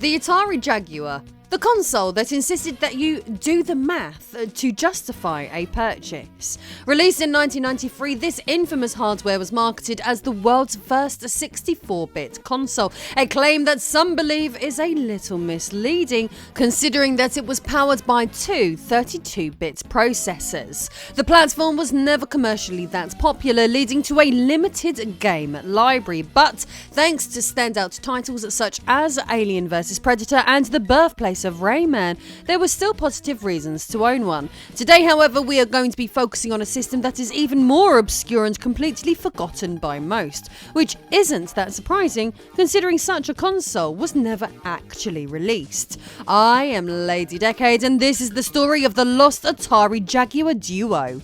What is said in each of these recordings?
The Atari Jaguar, the console that insisted that you do the math to justify a purchase. Released in 1993, this infamous hardware was marketed as the world's first 64-bit console, a claim that some believe is a little misleading, considering that it was powered by two 32-bit processors. The platform was never commercially that popular, leading to a limited game library, but thanks to standout titles such as Alien vs Predator and the birthplace of Rayman, there were still positive reasons to own one. Today, however, we are going to be focusing on a system that is even more obscure and completely forgotten by most, which isn't that surprising considering such a console was never actually released. I am Lady Decade, and this is the story of the lost Atari Jaguar Duo.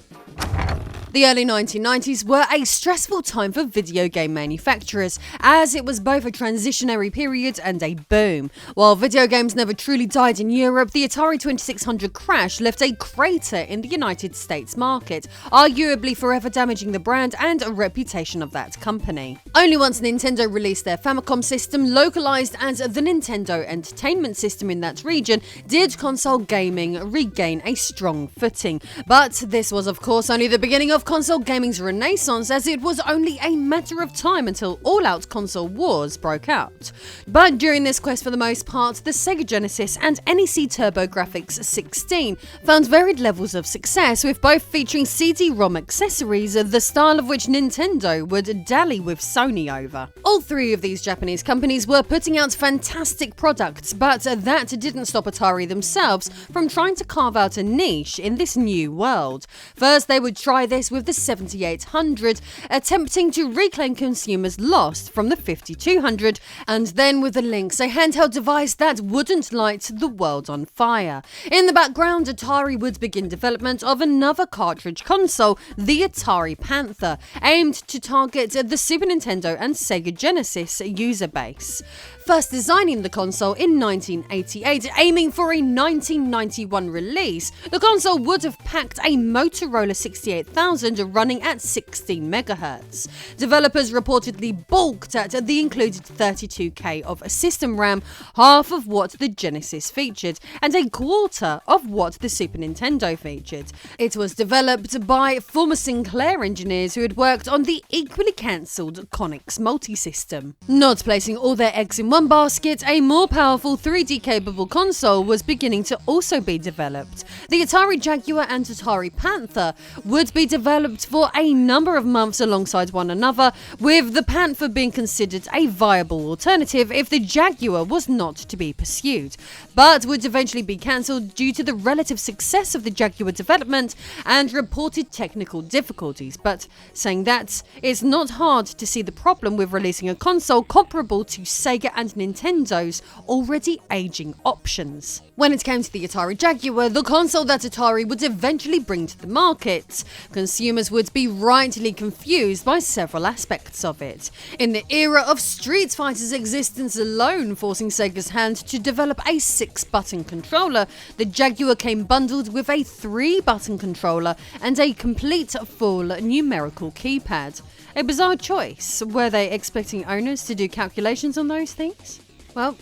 The early 1990s were a stressful time for video game manufacturers, as it was both a transitionary period and a boom. While video games never truly died in Europe, the Atari 2600 crash left a crater in the United States market, arguably forever damaging the brand and reputation of that company. Only once Nintendo released their Famicom system, localized as the Nintendo Entertainment System in that region, did console gaming regain a strong footing. But this was of course only the beginning of console gaming's renaissance, as it was only a matter of time until all-out console wars broke out. But during this quest, for the most part, the Sega Genesis and NEC TurboGrafx 16 found varied levels of success, with both featuring CD-ROM accessories, the style of which Nintendo would dally with Sony over. All three of these Japanese companies were putting out fantastic products, but that didn't stop Atari themselves from trying to carve out a niche in this new world. First, they would try this with the 7800, attempting to reclaim consumers lost from the 5200, and then with the Lynx, a handheld device that wouldn't light the world on fire. In the background, Atari would begin development of another cartridge console, the Atari Panther, aimed to target the Super Nintendo and Sega Genesis user base. First designing the console in 1988, aiming for a 1991 release, the console would have packed a Motorola 68000 running at 16 MHz. Developers reportedly balked at the included 32K of system RAM, half of what the Genesis featured, and a quarter of what the Super Nintendo featured. It was developed by former Sinclair engineers who had worked on the equally cancelled Konix multi-system. Not placing all their eggs in one basket, a more powerful 3D-capable console was beginning to also be developed. The Atari Jaguar and Atari Panther would be developed for a number of months alongside one another, with the Panther being considered a viable alternative if the Jaguar was not to be pursued, but would eventually be cancelled due to the relative success of the Jaguar development and reported technical difficulties. But saying that, it's not hard to see the problem with releasing a console comparable to Sega and Nintendo's already aging options. When it came to the Atari Jaguar, the console that Atari would eventually bring to the market, consumers would be rightly confused by several aspects of it. In the era of Street Fighter's existence alone forcing Sega's hand to develop a 6-button controller, the Jaguar came bundled with a 3-button controller and a complete full numerical keypad. A bizarre choice. Were they expecting owners to do calculations on those things? Well,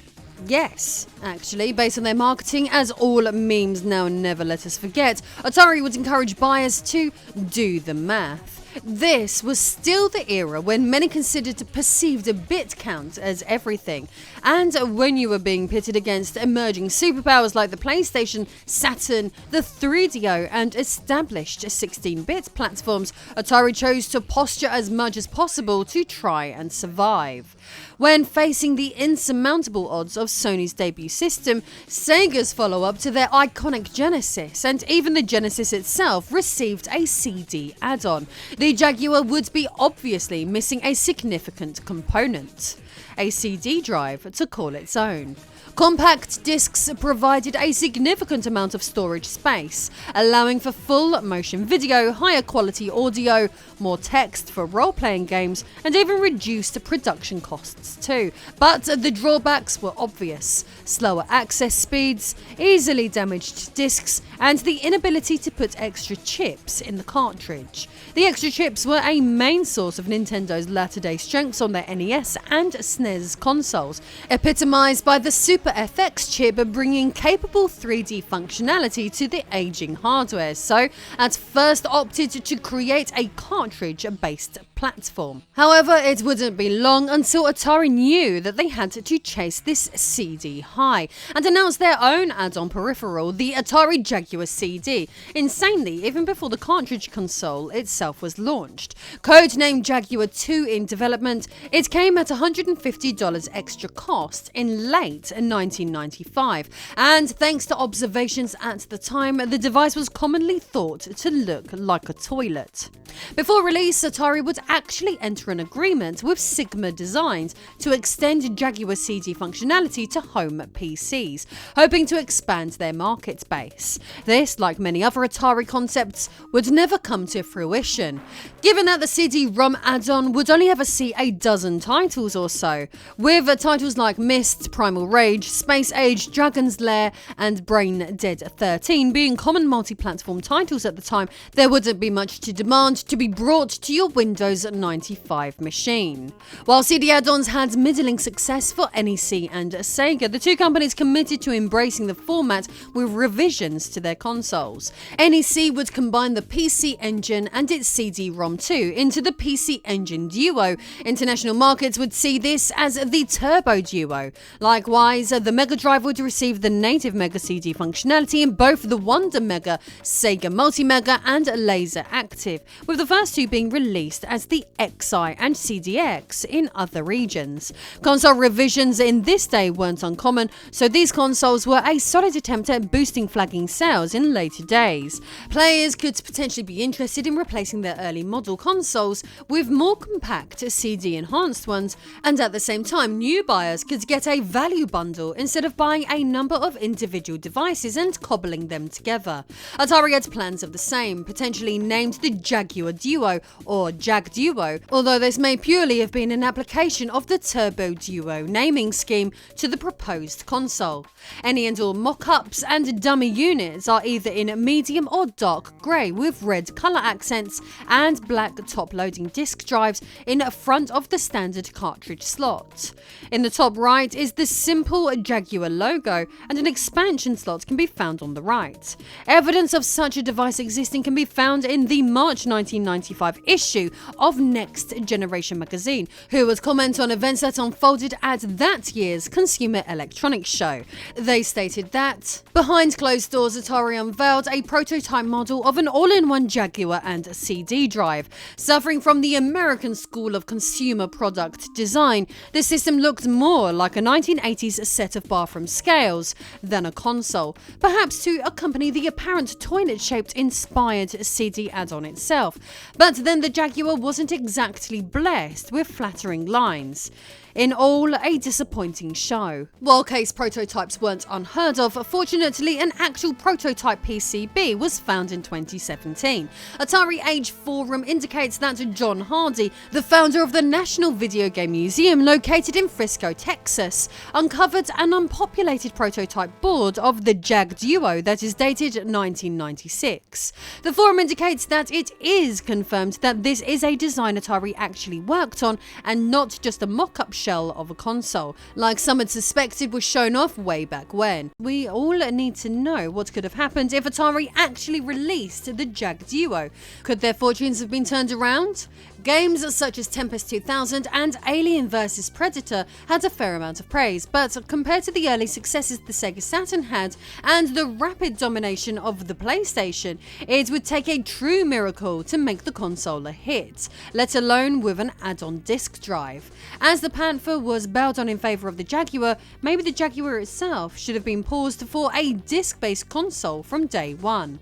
yes, actually, based on their marketing, as all memes now never let us forget, Atari would encourage buyers to do the math. This was still the era when many considered perceived bit count as everything, and when you were being pitted against emerging superpowers like the PlayStation, Saturn, the 3DO, and established 16-bit platforms, Atari chose to posture as much as possible to try and survive. When facing the insurmountable odds of Sony's debut system, Sega's follow-up to their iconic Genesis, and even the Genesis itself, received a CD add-on. The Jaguar would be obviously missing a significant component: a CD drive to call its own. Compact discs provided a significant amount of storage space, allowing for full motion video, higher quality audio, more text for role-playing games, and even reduced production costs too. But the drawbacks were obvious: slower access speeds, easily damaged discs, and the inability to put extra chips in the cartridge. The extra chips were a main source of Nintendo's latter-day strengths on their NES and SNES consoles, epitomised by the Super Super FX chip, bringing capable 3D functionality to the aging hardware, so at first opted to create a cartridge-based platform. However, it wouldn't be long until Atari knew that they had to chase this CD high and announced their own add-on peripheral, the Atari Jaguar CD, insanely even before the cartridge console itself was launched. Codenamed Jaguar 2 in development, it came at $150 extra cost in late 1995, and thanks to observations at the time, the device was commonly thought to look like a toilet. Before release, Atari would actually enter an agreement with Sigma Designs to extend Jaguar CD functionality to home PCs, hoping to expand their market base. This, like many other Atari concepts, would never come to fruition, given that the CD-ROM add-on would only ever see a dozen titles or so, with titles like Myst, Primal Rage, Space Age, Dragon's Lair, and Brain Dead 13 being common multi-platform titles at the time. There wouldn't be much to demand to be brought to your Windows 95 machine. While CD add-ons had middling success for NEC and Sega, the two companies committed to embracing the format with revisions to their consoles. NEC would combine the PC Engine and its CD-ROM 2 into the PC Engine Duo. International markets would see this as the Turbo Duo. Likewise, the Mega Drive would receive the native Mega CD functionality in both the Wonder Mega, Sega Multi-Mega, and Laser Active, with the first two being released as the XI and CDX in other regions. Console revisions in this day weren't uncommon, so these consoles were a solid attempt at boosting flagging sales in later days. Players could potentially be interested in replacing their early model consoles with more compact CD-enhanced ones, and at the same time new buyers could get a value bundle instead of buying a number of individual devices and cobbling them together. Atari had plans of the same, potentially named the Jaguar Duo or Jag Duo, although this may purely have been an application of the Turbo Duo naming scheme to the proposed console. Any and all mock-ups and dummy units are either in medium or dark grey with red colour accents and black top-loading disc drives in front of the standard cartridge slot. In the top right is the simple Jaguar logo, and an expansion slot can be found on the right. Evidence of such a device existing can be found in the March 1995 issue of Next Generation magazine, who would comment on events that unfolded at that year's Consumer Electronics Show. They stated that, behind closed doors, Atari unveiled a prototype model of an all-in-one Jaguar and CD drive. Suffering from the American school of consumer product design, the system looked more like a 1980s set of bathroom scales than a console, perhaps to accompany the apparent toilet-shaped inspired CD add-on itself. But then the Jaguar wasn't exactly blessed with flattering lines. In all, a disappointing show. While case prototypes weren't unheard of, fortunately an actual prototype PCB was found in 2017. Atari Age Forum indicates that John Hardy, the founder of the National Video Game Museum located in Frisco, Texas, uncovered an unpopulated prototype board of the Jag Duo that is dated 1996. The forum indicates that it is confirmed that this is a design Atari actually worked on and not just a mock-up shell of a console, like some had suspected was shown off way back when. We all need to know what could have happened if Atari actually released the Jag Duo. Could their fortunes have been turned around? Games such as Tempest 2000 and Alien vs Predator had a fair amount of praise, but compared to the early successes the Sega Saturn had and the rapid domination of the PlayStation, it would take a true miracle to make the console a hit, let alone with an add-on disc drive. As the Panther was bailed on in favour of the Jaguar, maybe the Jaguar itself should have been paused for a disc-based console from day one.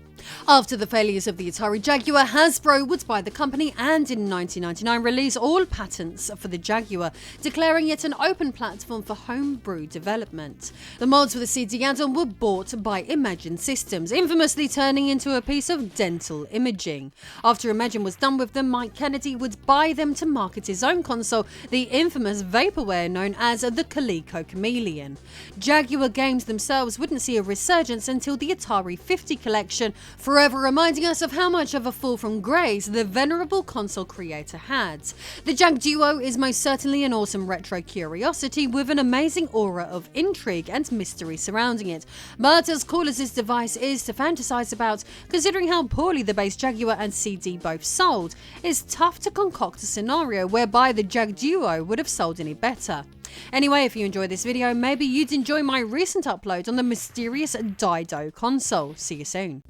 After the failures of the Atari Jaguar, Hasbro would buy the company and in 1999 release all patents for the Jaguar, declaring it an open platform for homebrew development. The mods for the CD add-on were bought by Imagine Systems, infamously turning into a piece of dental imaging. After Imagine was done with them, Mike Kennedy would buy them to market his own console, the infamous vaporware known as the Coleco Chameleon. Jaguar games themselves wouldn't see a resurgence until the Atari 50 collection, forever reminding us of how much of a fall from grace the venerable console creator had. The Jag Duo is most certainly an awesome retro curiosity with an amazing aura of intrigue and mystery surrounding it, but as cool as this device is to fantasize about, considering how poorly the base Jaguar and CD both sold, it's tough to concoct a scenario whereby the Jag Duo would have sold any better. Anyway, if you enjoyed this video, maybe you'd enjoy my recent upload on the mysterious Dido console. See you soon.